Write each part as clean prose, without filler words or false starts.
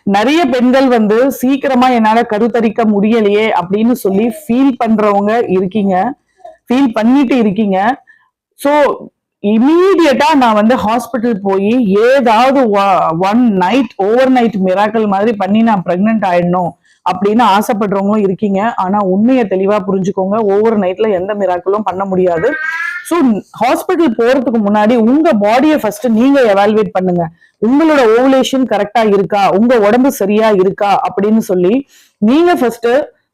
நிறைய பெண்கள் வந்து சீக்கிரமா என்னால கருத்தரிக்க முடியலையே அப்படின்னு சொல்லி ஃபீல் பண்றவங்க இருக்கீங்க, ஃபீல் பண்ணிட்டு இருக்கீங்க. ஸோ இமீடியட்டா நான் வந்து ஹாஸ்பிட்டல் போய் ஏதாவது one night over night miracle மாதிரி பண்ணி நான் பிரெக்னென்ட் ஆயிடணும் அப்படின்னு ஆசைப்படுறவங்களும் இருக்கீங்க. ஆனா உண்மையை தெளிவா புரிஞ்சுக்கோங்க, ஓவர் நைட்ல எந்த மிராக்கலும் பண்ண முடியாது. ஸோ ஹாஸ்பிட்டல் போறதுக்கு முன்னாடி உங்க பாடியை ஃபர்ஸ்ட் நீங்க எவாலுவேட் பண்ணுங்க. உங்களோட ஓவுலேஷன் கரெக்டா இருக்கா, உங்க உடம்பு சரியா இருக்கா அப்படின்னு சொல்லி நீங்க ஃபர்ஸ்ட்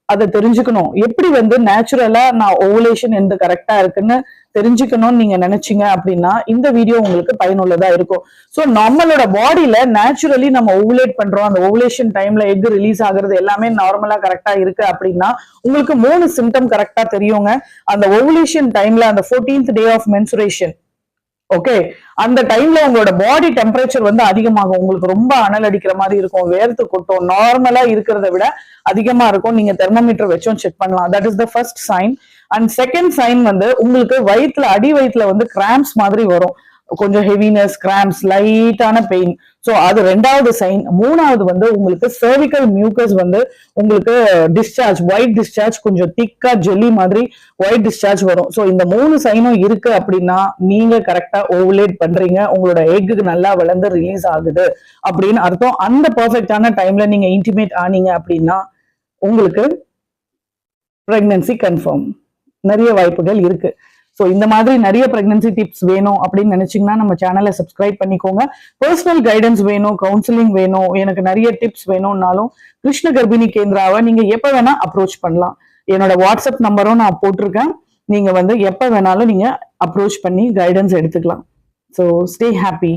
அதை தெரிஞ்சுக்கணும். எப்படி வந்து நேச்சுரலா நான் ஓவுலேஷன் எந்த கரெக்டா இருக்குன்னு தெரிஞ்சுக்கணும்னு நீங்க நினைச்சீங்க அப்படின்னா இந்த வீடியோ உங்களுக்கு பயனுள்ளதா இருக்கும். ஸோ நம்மளோட பாடியில நேச்சுரலி நம்ம ஓவுலேட் பண்றோம், அந்த ஓவுலேஷன் டைம்ல எக் ரிலீஸ் ஆகுறது எல்லாமே நார்மலா கரெக்டா இருக்கு அப்படின்னா உங்களுக்கு 3 சிம்டம் கரெக்டா தெரியுங்க. அந்த ஓவுலேஷன் டைம்ல அந்த 14th day of mensuration, okay, அந்த டைம்ல உங்களோட பாடி டெம்பரேச்சர் வந்து அதிகமாகும். உங்களுக்கு ரொம்ப அனல் அடிக்கிற மாதிரி இருக்கும், வேர்த்து கொட்டும், நார்மலா இருக்கிறத விட அதிகமா இருக்கும். நீங்க தெர்மோமீட்டர் வச்சும் செக் பண்ணலாம். That is the first sign. And second sign வந்து உங்களுக்கு வயிற்றுல அடி வயிற்றுல வந்து கிராம்ஸ் மாதிரி வரும், கொஞ்சம் ஹெவினஸ், கிராம்ஸ், லைட்டான பெயின். ஸோ அது ரெண்டாவது சைன். மூணாவது வந்து உங்களுக்கு சர்விக்கல் மியூக்கஸ் வந்து உங்களுக்கு டிஸ்சார்ஜ், ஒயிட் டிஸ்சார்ஜ், கொஞ்சம் திக்கா ஜெல்லி மாதிரி ஒயிட் டிஸ்சார்ஜ் வரும். ஸோ இந்த 3 சைனும் இருக்கு அப்படின்னா நீங்க கரெக்டா ஓவுலேட் பண்றீங்க, உங்களோட எக்கு நல்லா வளர்ந்து ரிலீஸ் ஆகுது அப்படின்னு அர்த்தம். அந்த பர்ஃபெக்டான டைம்ல நீங்க இன்டிமேட் ஆனீங்க அப்படின்னா உங்களுக்கு பிரெக்னன்சி கன்ஃபார்ம், நிறைய வாய்ப்புகள் இருக்கு. ஸோ இந்த மாதிரி நிறைய பிரெக்னன்சி டிப்ஸ் வேணும் அப்படின்னு நினைச்சீங்கன்னா நம்ம சேனலை சப்ஸ்கிரைப் பண்ணிக்கோங்க. பர்சனல் கைடன்ஸ் வேணும், கவுன்சிலிங் வேணும், எனக்கு நிறைய டிப்ஸ் வேணும்னாலும் கிருஷ்ண கர்ப்பிணி கேந்திராவை நீங்க எப்ப வேணா அப்ரோச் பண்ணலாம். என்னோட வாட்ஸ்அப் நம்பரும் நான் போட்டிருக்கேன். நீங்க வந்து எப்ப வேணாலும் நீங்க அப்ரோச் பண்ணி கைடன்ஸ் எடுத்துக்கலாம். So stay happy.